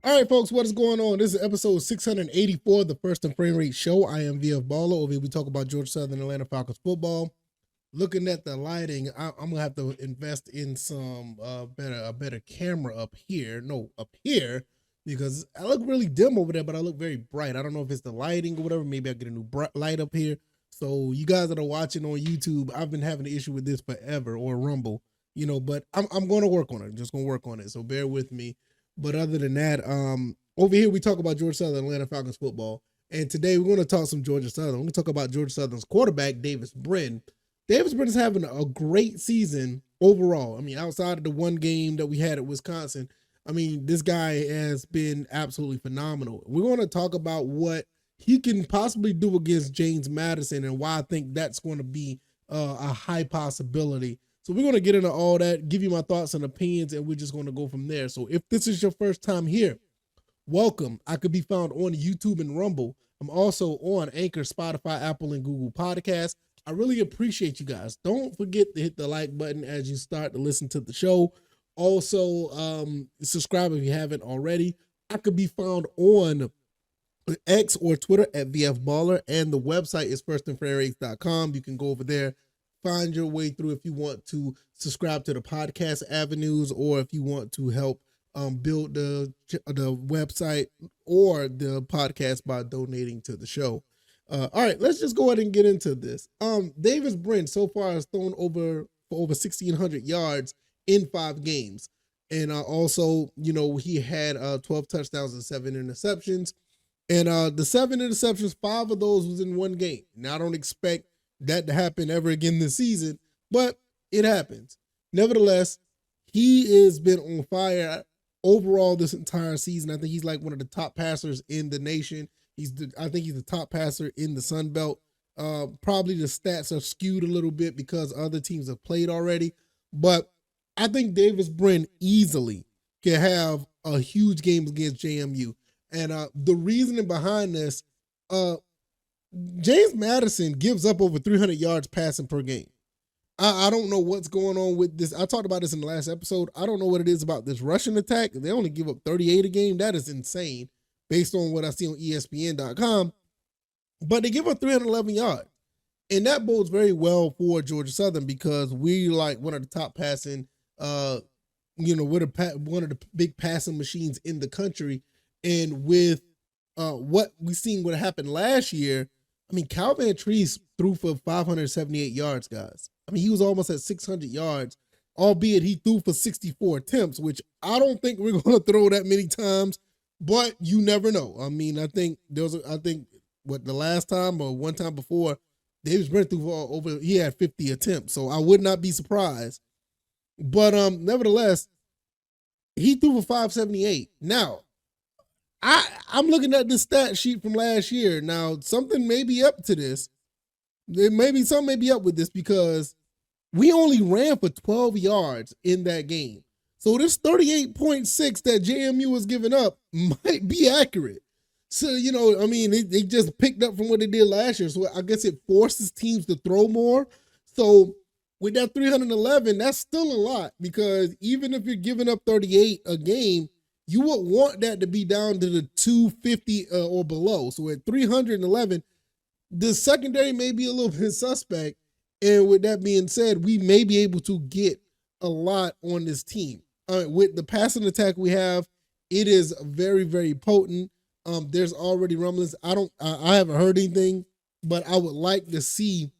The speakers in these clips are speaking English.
All right, folks, what is going on? This is episode 684 of the First and Frame Rate Show. I am VF Baller. Over here, we talk about Georgia Southern Atlanta Falcons football. Looking at the lighting, I'm gonna have to invest in some a better camera up here. No, up here, because I look really dim over there, but I look very bright. I don't know if it's the lighting or whatever. Maybe I'll get a new bright light up here. So you guys that are watching on YouTube, I've been having an issue with this forever, or Rumble, but I'm going to work on it. I'm just going to work on it. So bear with me. But other than that, over here we talk about Georgia Southern Atlanta Falcons football. And today we're going to talk some Georgia Southern. We're going to talk about Georgia Southern's quarterback, Davis Brin. Davis Brin is having a great season overall. I mean, outside of the one game that we had at Wisconsin, I mean, this guy has been absolutely phenomenal. We're going to talk about what he can possibly do against James Madison and why I think that's going to be a high possibility. So we're going to get into all that, give you my thoughts and opinions, and we're just going to go from there. So if this is your first time here, welcome. I could be found on YouTube and Rumble. I'm also on Anchor, Spotify, Apple, and Google Podcasts. I really appreciate you guys. Don't forget to hit the like button as you start to listen to the show. Also, subscribe if you haven't already. I could be found on X or Twitter at VF Baller, and the website is firstandfairrates.com. You can go over there, find your way through if you want to subscribe to the podcast avenues, or if you want to help build the website or the podcast by donating to the show. All right, let's just go ahead and get into this. Davis Brin so far has thrown for over 1,600 yards in 5 games. And also, he had 12 touchdowns and 7 interceptions. And the 7 interceptions, 5 of those was in one game. Now, I don't expect that to happen ever again this season, but it happens. Nevertheless, he has been on fire overall this entire season. I think he's like one of the top passers in the nation. I think he's the top passer in the Sun Belt. Probably the stats are skewed a little bit because other teams have played already, but I think Davis Brin easily can have a huge game against JMU. And the reasoning behind this, James Madison gives up over 300 yards passing per game. I don't know what's going on with this. I talked about this in the last episode. I don't know what it is about this rushing attack. They only give up 38 a game. That is insane based on what I see on ESPN.com. But they give up 311 yards. And that bodes very well for Georgia Southern because we like one of the top passing, we're one of the big passing machines in the country. And with what we seen what happened last year, I mean, Calvin Treese threw for 578 yards, guys. I mean, he was almost at 600 yards, albeit he threw for 64 attempts, which I don't think we're going to throw that many times, but you never know. I mean, I think the last time or one time before, Davis Brin threw for he had 50 attempts, so I would not be surprised. But nevertheless, he threw for 578. Now, I'm looking at the stat sheet from last year. Now, something may be up to this. Something may be up with this because we only ran for 12 yards in that game. So this 38.6 that JMU was giving up might be accurate. So, they just picked up from what they did last year. So I guess it forces teams to throw more. So with that 311, that's still a lot because even if you're giving up 38 a game, you would want that to be down to the 250 or below. So at 311, the secondary may be a little bit suspect. And with that being said, we may be able to get a lot on this team. With the passing attack we have, it is very, very potent. There's already rumblings. I haven't heard anything, but I would like to see,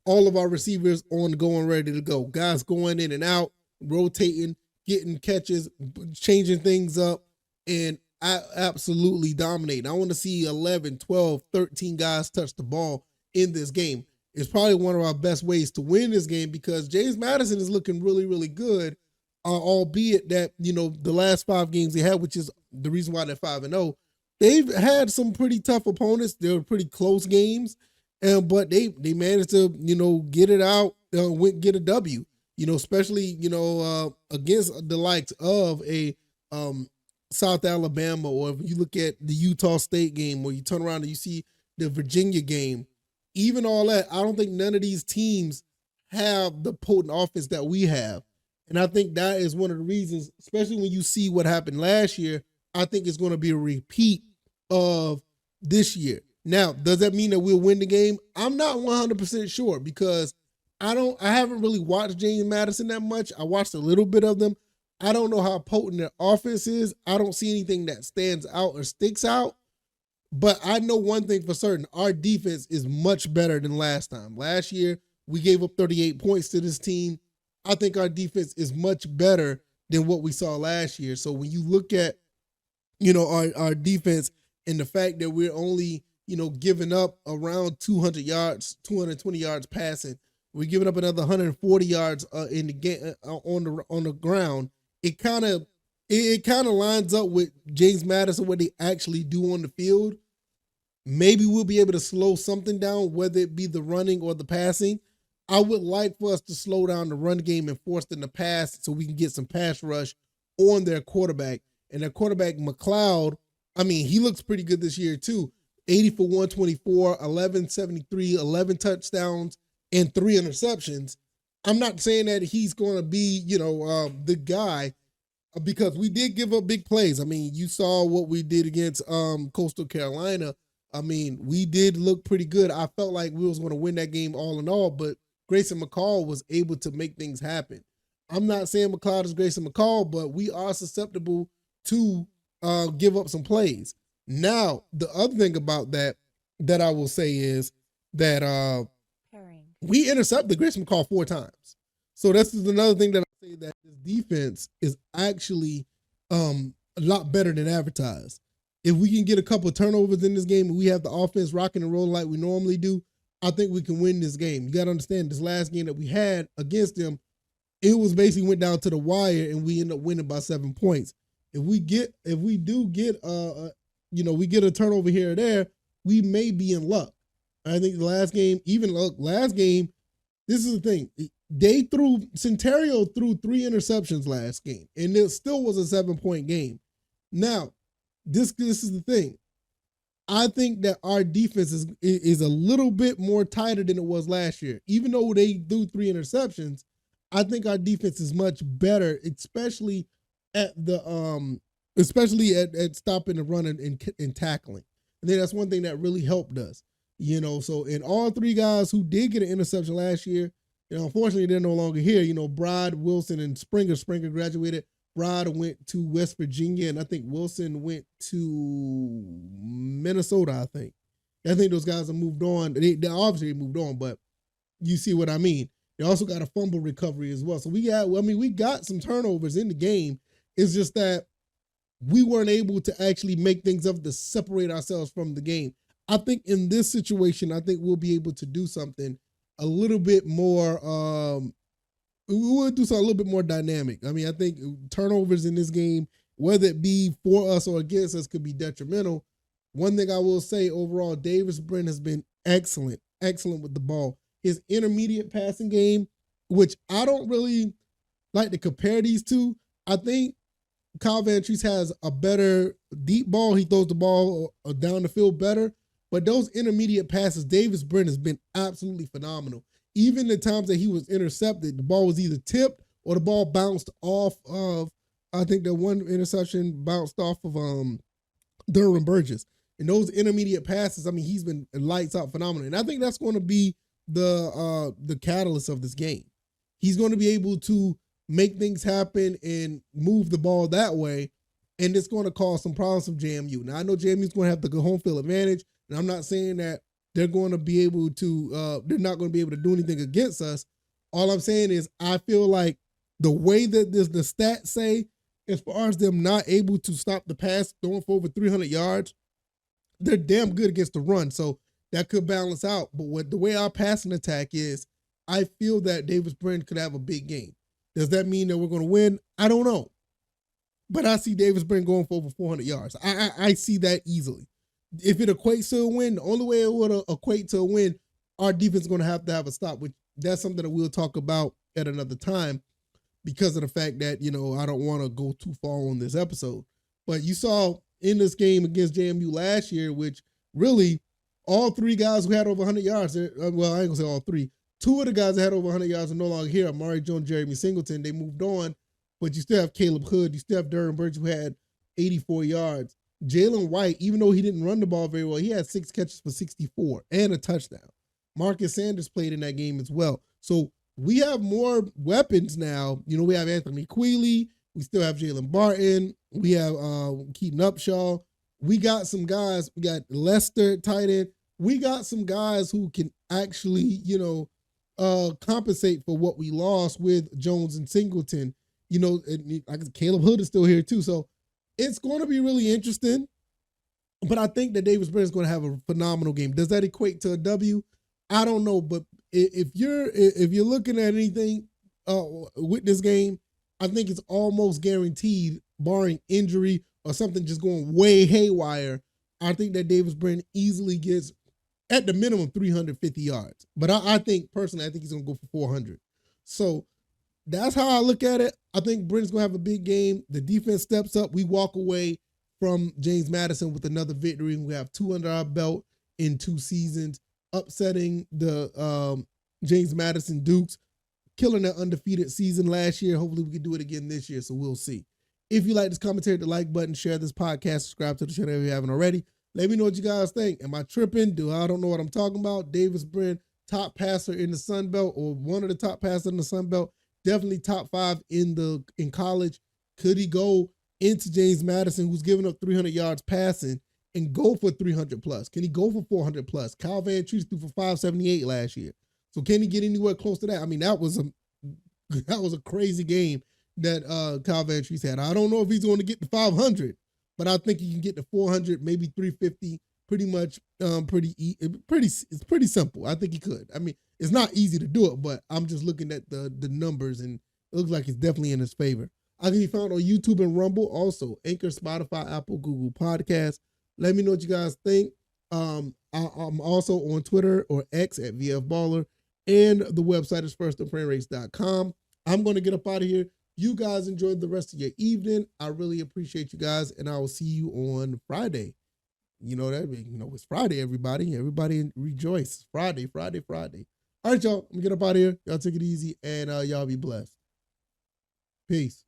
all of our receivers on going, ready to go. Guys going in and out, rotating, getting catches, changing things up, and absolutely dominating. I want to see 11, 12, 13 guys touch the ball in this game. It's probably one of our best ways to win this game because James Madison is looking really, really good, albeit that, the last 5 games they had, which is the reason why they're 5-0, they've had some pretty tough opponents. They were pretty close games, but they managed to, get it out, get a W. Especially, against the likes of a South Alabama, or if you look at the Utah State game, or you turn around and you see the Virginia game, even all that, I don't think none of these teams have the potent offense that we have. And I think that is one of the reasons, especially when you see what happened last year, I think it's going to be a repeat of this year. Now, does that mean that we'll win the game? I'm not 100% sure because I haven't really watched James Madison that much. I watched a little bit of them. I don't know how potent their offense is. I don't see anything that stands out or sticks out. But I know one thing for certain. Our defense is much better than last time. Last year, we gave up 38 points to this team. I think our defense is much better than what we saw last year. So when you look at, our defense and the fact that we're only, giving up around 200 yards, 220 yards passing, we're giving up another 140 yards in the game on the ground. It kind of lines up with James Madison, what they actually do on the field. Maybe we'll be able to slow something down, whether it be the running or the passing. I would like for us to slow down the run game and force them to pass so we can get some pass rush on their quarterback. And their quarterback, McLeod, he looks pretty good this year too. 80 for 124, 1173, 11 touchdowns, and 3 interceptions. I'm not saying that he's going to be, the guy, because we did give up big plays. You saw what we did against Coastal Carolina. We did look pretty good. I felt like we was going to win that game all in all, but Grayson McCall was able to make things happen. I'm not saying McLeod is Grayson McCall, but we are susceptible to give up some plays. Now, the other thing about that I will say is that we intercepted Grayson McCall 4 times. So this is another thing that I say, that this defense is actually a lot better than advertised. If we can get a couple of turnovers in this game and we have the offense rocking and rolling like we normally do, I think we can win this game. You got to understand, this last game that we had against them, it was basically went down to the wire and we ended up winning by 7 points. If we get a turnover here or there, we may be in luck. I think the last game, this is the thing. Centerio threw 3 interceptions last game, and it still was a 7-point game. Now, this is the thing. I think that our defense is a little bit more tighter than it was last year. Even though they threw 3 interceptions, I think our defense is much better, especially at stopping the run and tackling. I think that's one thing that really helped us. So in all 3 guys who did get an interception last year, unfortunately they're no longer here. Brod, Wilson, and Springer. Springer graduated. Brod went to West Virginia, and I think Wilson went to Minnesota, I think. those guys have moved on. They obviously moved on, but you see what I mean. They also got a fumble recovery as well. So we got some turnovers in the game. It's just that we weren't able to actually make things up to separate ourselves from the game. I think in this situation, I think we'll be able to do something a little bit more. We will do something a little bit more dynamic. I think turnovers in this game, whether it be for us or against us, could be detrimental. One thing I will say overall, Davis Brin has been excellent with the ball. His intermediate passing game, which I don't really like to compare these two. I think Kyle Vantrease has a better deep ball. He throws the ball down the field better. But those intermediate passes, Davis Brin has been absolutely phenomenal. Even the times that he was intercepted, the ball was either tipped or the ball bounced off of, I think the one interception bounced off of Derwin Burgess. And those intermediate passes, he's been lights out phenomenal. And I think that's going to be the catalyst of this game. He's going to be able to make things happen and move the ball that way. And it's going to cause some problems from JMU. Now, I know JMU is going to have the home field advantage. And I'm not saying that they're going to be able to, they're not going to be able to do anything against us. All I'm saying is I feel like the way that the stats say, as far as them not able to stop the pass, throwing for over 300 yards, they're damn good against the run. So that could balance out. But the way our passing attack is, I feel that Davis Brin could have a big game. Does that mean that we're going to win? I don't know. But I see Davis Brin going for over 400 yards. I see that easily. If it equates to a win, the only way it would equate to a win, our defense is going to have a stop, which that's something that we'll talk about at another time because of the fact that, I don't want to go too far on this episode. But you saw in this game against JMU last year, which really all 3 guys who had over 100 yards, well, I ain't going to say all 3. Two of the guys that had over 100 yards are no longer here. Amari Jones, Jeremy Singleton, they moved on, but you still have Caleb Hood. You still have Durham Burge, who had 84 yards. Jalen White, even though he didn't run the ball very well, he had 6 catches for 64 and a touchdown. Marcus Sanders played in that game as well. So we have more weapons now. You know, we have Anthony Quealy. We still have Jalen Barton. We have Keaton Upshaw. We got some guys. We got Lester tight end. We got some guys who can actually, you know, compensate for what we lost with Jones and Singleton. You know, and Caleb Hood is still here too. So it's going to be really interesting. But I think that Davis Brin is going to have a phenomenal game. Does that equate to a W? I don't know. But if you're looking at anything with this game, I think it's almost guaranteed, barring injury or something just going way haywire. I think that Davis Brin easily gets, at the minimum, 350 yards. But I think, personally, I think he's going to go for 400. So that's how I look at it. I think Brin's going to have a big game. The defense steps up. We walk away from James Madison with another victory. We have 2 under our belt in 2 seasons, upsetting the James Madison Dukes, killing that undefeated season last year. Hopefully we can do it again this year, so we'll see. If you like this commentary, hit the like button, share this podcast, subscribe to the channel if you haven't already. Let me know what you guys think. Am I tripping? I don't know what I'm talking about. Davis Brin, top passer in the Sun Belt, or one of the top passers in the Sun Belt. Definitely top 5 in college. Could he go into James Madison, who's giving up 300 yards passing, and go for 300 plus? Can he go for 400 plus? Kyle Van Treese threw for 578 last year. So can he get anywhere close to that? I mean, that was a crazy game that Kyle Van Treese had. I don't know if he's going to get to 500, but I think he can get to 400, maybe 350. Pretty much, it's pretty simple. I think he could. I mean, it's not easy to do it, but I'm just looking at the numbers, and it looks like it's definitely in his favor. I can be found on YouTube and Rumble, also Anchor, Spotify, Apple, Google Podcasts. Let me know what you guys think. I'm also on Twitter or X at VFBaller, and the website is firstandfriendrace.com. I'm going to get up out of here. You guys enjoy the rest of your evening. I really appreciate you guys, and I will see you on Friday. You know that, it's Friday, everybody. Everybody rejoice. Friday. All right, y'all. I'm going to get up out of here. Y'all take it easy, and y'all be blessed. Peace.